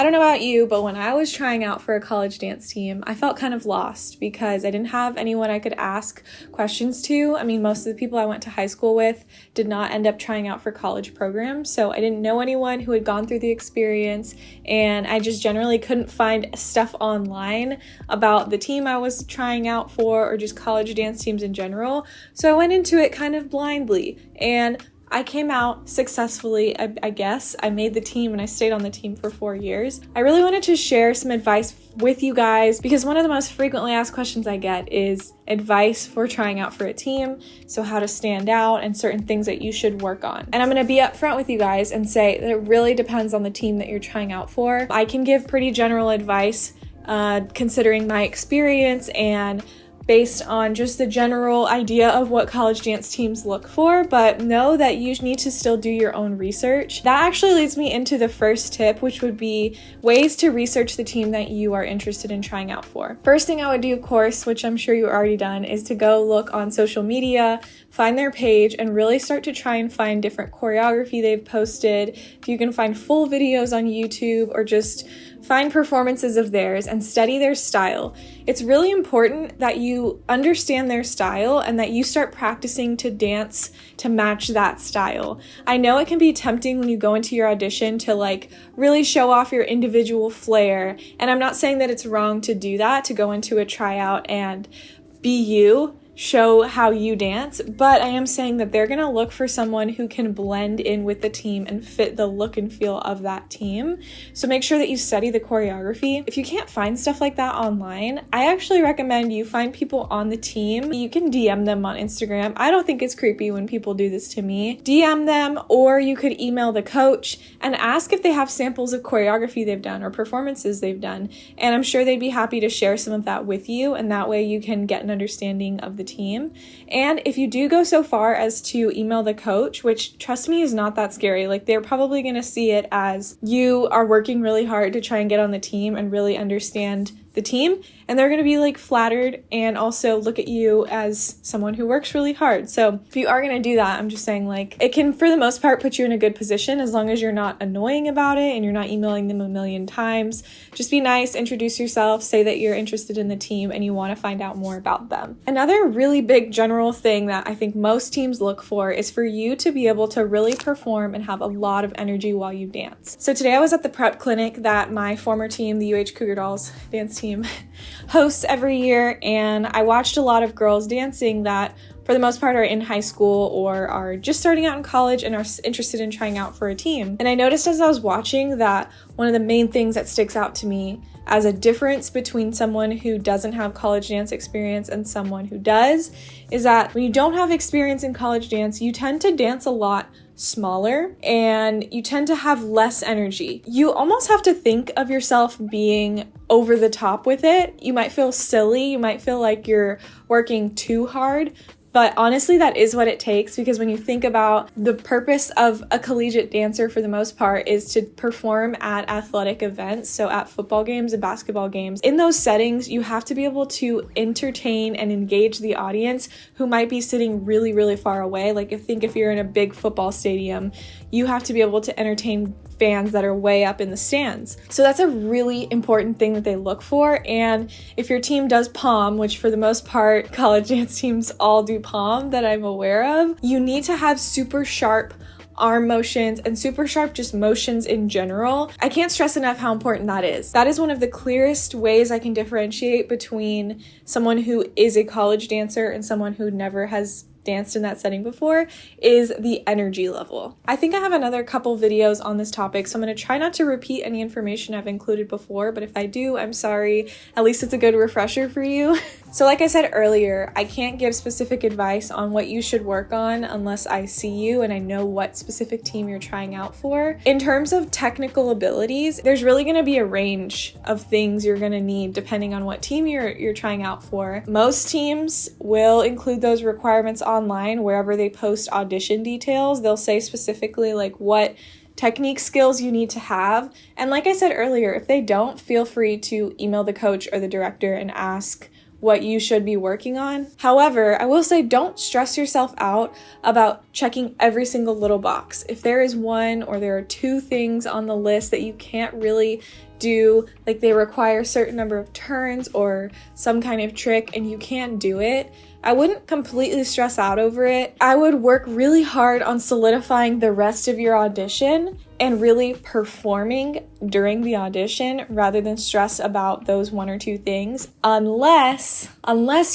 I don't know about you, but when I was trying out for a college dance team, I felt kind of lost because I didn't have anyone I could ask questions to. I mean, most of the people I went to high school with did not end up trying out for college programs, so I didn't know anyone who had gone through the experience, and I just generally couldn't find stuff online about the team I was trying out for or just college dance teams in general. So I went into it kind of blindly, and I came out successfully, I guess. I made the team and I stayed on the team for 4 years. I really wanted to share some advice with you guys because one of the most frequently asked questions I get is advice for trying out for a team, so how to stand out and certain things that you should work on. And I'm going to be upfront with you guys and say that it really depends on the team that you're trying out for. I can give pretty general advice considering my experience and based on just the general idea of what college dance teams look for, but know that you need to still do your own research. That actually leads me into the first tip, which would be ways to research the team that you are interested in trying out for. First thing I would do, of course, which I'm sure you've already done, is to go look on social media, find their page, and really start to try and find different choreography they've posted. If you can find full videos on YouTube or just find performances of theirs and study their style. It's really important that you understand their style and that you start practicing to dance to match that style. I know it can be tempting when you go into your audition to really show off your individual flair, and I'm not saying that it's wrong to do that, to go into a tryout and be you, show how you dance, but I am saying that they're gonna look for someone who can blend in with the team and fit the look and feel of that team. So make sure that you study the choreography. If you can't find stuff like that online, I actually recommend you find people on the team. You can DM them on Instagram. I don't think it's creepy when people do this to me. DM them, or you could email the coach and ask if they have samples of choreography they've done or performances they've done, and I'm sure they'd be happy to share some of that with you, and that way you can get an understanding of the team. And if you do go so far as to email the coach, which trust me is not that scary, they're probably going to see it as you are working really hard to try and get on the team and really understand the team, and they're going to be flattered and also look at you as someone who works really hard. So if you are going to do that, I'm just saying it can for the most part put you in a good position as long as you're not annoying about it and you're not emailing them a million times. Just be nice, introduce yourself, say that you're interested in the team and you want to find out more about them. Another really big general thing that I think most teams look for is for you to be able to really perform and have a lot of energy while you dance. So today I was at the prep clinic that my former team, the UH Cougar Dolls dance team, hosts every year, and I watched a lot of girls dancing that for the most part are in high school or are just starting out in college and are interested in trying out for a team. And I noticed as I was watching that one of the main things that sticks out to me as a difference between someone who doesn't have college dance experience and someone who does is that when you don't have experience in college dance, you tend to dance a lot smaller and you tend to have less energy. You almost have to think of yourself being over the top with it. You might feel silly, you might feel like you're working too hard, but honestly, that is what it takes, because when you think about the purpose of a collegiate dancer for the most part is to perform at athletic events, so at football games and basketball games. In those settings, you have to be able to entertain and engage the audience who might be sitting really, really far away. If you're in a big football stadium, you have to be able to entertain fans that are way up in the stands. So that's a really important thing that they look for. And if your team does pom, which for the most part, college dance teams all do pom that I'm aware of, you need to have super sharp arm motions and super sharp just motions in general. I can't stress enough how important that is. That is one of the clearest ways I can differentiate between someone who is a college dancer and someone who never has danced in that setting before, is the energy level. I think I have another couple videos on this topic, so I'm going to try not to repeat any information I've included before, but if I do, I'm sorry. At least it's a good refresher for you. So like I said earlier, I can't give specific advice on what you should work on unless I see you and I know what specific team you're trying out for. In terms of technical abilities, there's really going to be a range of things you're going to need depending on what team you're trying out for. Most teams will include those requirements online wherever they post audition details. They'll say specifically what technique skills you need to have. And like I said earlier, if they don't, feel free to email the coach or the director and ask what you should be working on. However, I will say don't stress yourself out about checking every single little box. If there is one or there are two things on the list that you can't really do, like they require a certain number of turns or some kind of trick and you can't do it, I wouldn't completely stress out over it. I would work really hard on solidifying the rest of your audition and really performing during the audition rather than stress about those one or two things, unless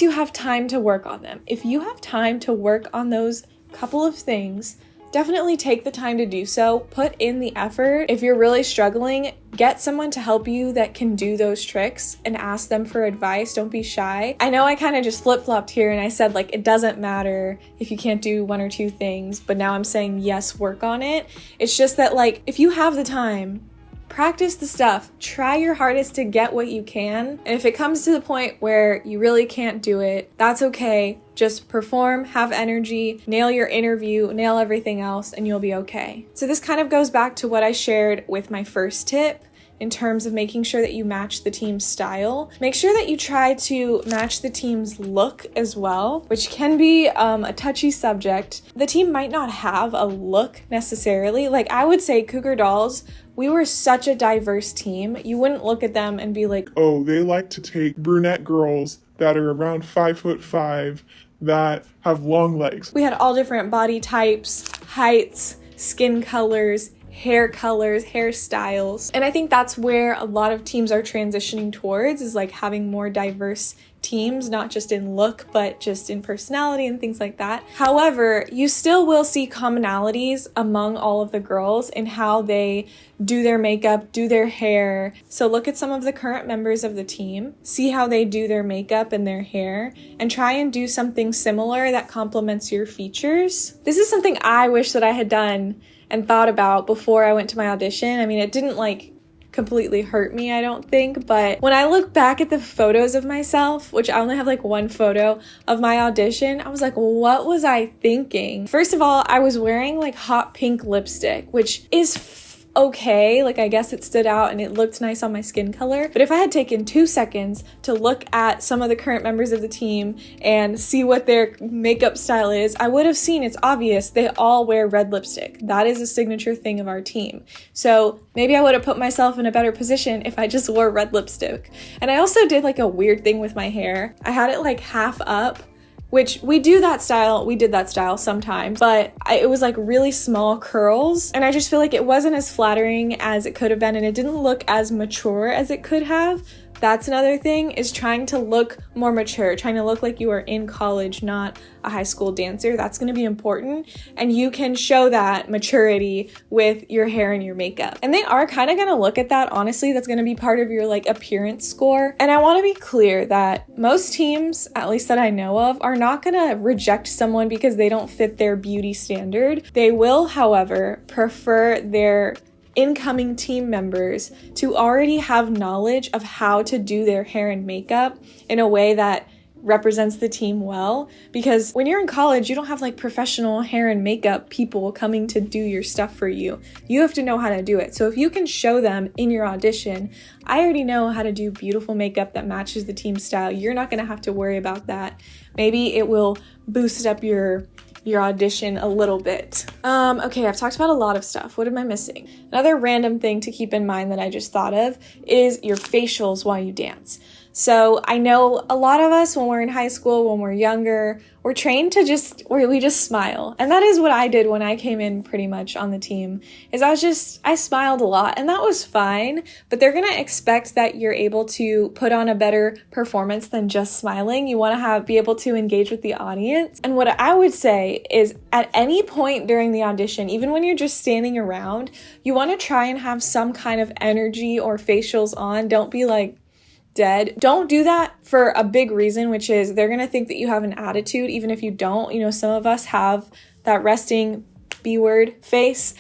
you have time to work on them. If you have time to work on those couple of things, definitely take the time to do so. Put in the effort. If you're really struggling, get someone to help you that can do those tricks and ask them for advice. Don't be shy. I know I kind of just flip-flopped here and I said like it doesn't matter if you can't do one or two things, but now I'm saying yes, work on it. It's just that like if you have the time, practice the stuff. Try your hardest to get what you can. And if it comes to the point where you really can't do it, that's okay. Just perform, have energy, nail your interview, nail everything else, and you'll be okay. So this kind of goes back to what I shared with my first tip in terms of making sure that you match the team's style. Make sure that you try to match the team's look as well, which can be a touchy subject. The team might not have a look necessarily. Like I would say Cougar Dolls, we were such a diverse team. You wouldn't look at them and be like, oh, they like to take brunette girls that are around 5'5" that have long legs. We had all different body types, heights, skin colors, hairstyles. And I think that's where a lot of teams are transitioning towards, is like having more diverse teams, not just in look, but just in personality and things like that. However, you still will see commonalities among all of the girls in how they do their makeup, do their hair. So look at some of the current members of the team, see how they do their makeup and their hair, and try and do something similar that complements your features. This is something I wish that I had done and thought about before I went to my audition. I mean, it didn't like completely hurt me, I don't think, but when I look back at the photos of myself, which I only have like one photo of my audition, I was like, what was I thinking? First of all, I was wearing like hot pink lipstick, which is okay, like I guess it stood out and it looked nice on my skin color. But if I had taken 2 seconds to look at some of the current members of the team and see what their makeup style is, I would have seen it's obvious they all wear red lipstick. That is a signature thing of our team. So maybe I would have put myself in a better position if I just wore red lipstick. And I also did like a weird thing with my hair. I had it like half up, which we did that style sometimes, but it was like really small curls, and I just feel like it wasn't as flattering as it could have been, and it didn't look as mature as it could have. That's another thing, is trying to look more mature, trying to look like you are in college, not a high school dancer. That's going to be important, and you can show that maturity with your hair and your makeup. And they are kind of going to look at that, honestly. That's going to be part of your like appearance score. And I want to be clear that most teams, at least that I know of, are not going to reject someone because they don't fit their beauty standard. They will, however, prefer their incoming team members to already have knowledge of how to do their hair and makeup in a way that represents the team well, because when you're in college, you don't have like professional hair and makeup people coming to do your stuff for you. You have to know how to do it. So if you can show them in your audition, I already know how to do beautiful makeup that matches the team style, you're not going to have to worry about that. Maybe it will boost up your audition a little bit. Okay, I've talked about a lot of stuff. What am I missing? Another random thing to keep in mind that I just thought of is your facials while you dance. So I know a lot of us, when we're in high school, when we're younger, we're trained to we just smile. And that is what I did when I came in pretty much on the team, is I smiled a lot, and that was fine, but they're gonna expect that you're able to put on a better performance than just smiling. You wanna be able to engage with the audience. And what I would say is at any point during the audition, even when you're just standing around, you wanna try and have some kind of energy or facials on. Don't be like dead. Don't do that for a big reason, which is they're going to think that you have an attitude, even if you don't. You know, some of us have that resting B-word face,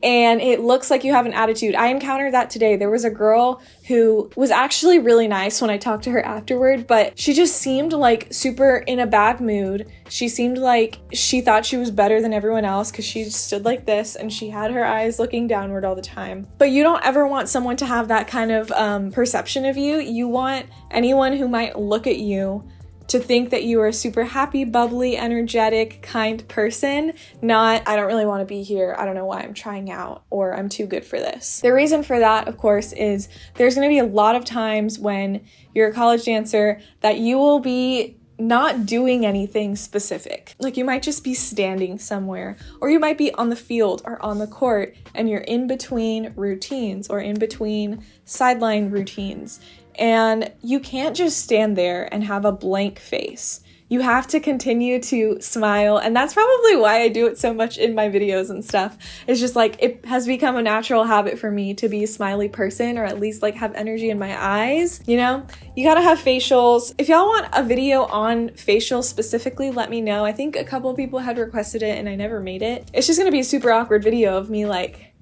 and it looks like you have an attitude. I encountered that today. There was a girl who was actually really nice when I talked to her afterward, but she just seemed like super in a bad mood. She seemed like she thought she was better than everyone else because she stood like this and she had her eyes looking downward all the time. But you don't ever want someone to have that kind of perception of you. You want anyone who might look at you to think that you are a super happy, bubbly, energetic, kind person, not, I don't really want to be here, I don't know why I'm trying out, or I'm too good for this. The reason for that, of course, is there's going to be a lot of times when you're a college dancer that you will be not doing anything specific. Like you might just be standing somewhere, or you might be on the field or on the court, and you're in between routines or in between sideline routines. And you can't just stand there and have a blank face. You have to continue to smile, and that's probably why I do it so much in my videos and stuff. It's just like, it has become a natural habit for me to be a smiley person, or at least like have energy in my eyes, you know? You gotta have facials. If y'all want a video on facials specifically, let me know. I think a couple people had requested it and I never made it. It's just gonna be a super awkward video of me like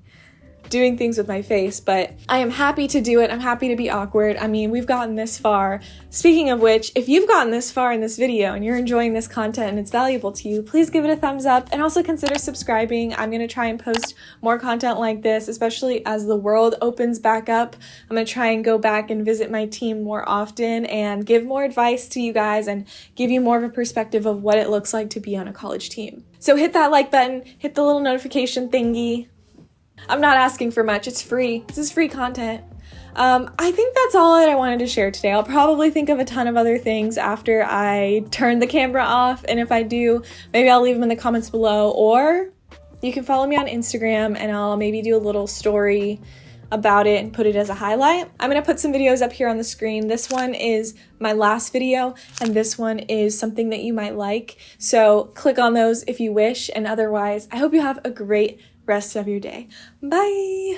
doing things with my face, but I am happy to do it. I'm happy to be awkward. I mean, we've gotten this far. Speaking of which, if you've gotten this far in this video and you're enjoying this content and it's valuable to you, please give it a thumbs up and also consider subscribing. I'm going to try and post more content like this, especially as the world opens back up. I'm going to try and go back and visit my team more often and give more advice to you guys and give you more of a perspective of what it looks like to be on a college team. So hit that like button, hit the little notification thingy. I'm not asking for much. It's free. This is free content. I think that's all that I wanted to share today. I'll probably think of a ton of other things after I turn the camera off. And if I do, maybe I'll leave them in the comments below, or you can follow me on Instagram and I'll maybe do a little story about it and put it as a highlight. I'm going to put some videos up here on the screen. This one is my last video, and this one is something that you might like. So click on those if you wish. And otherwise, I hope you have a great rest of your day. Bye!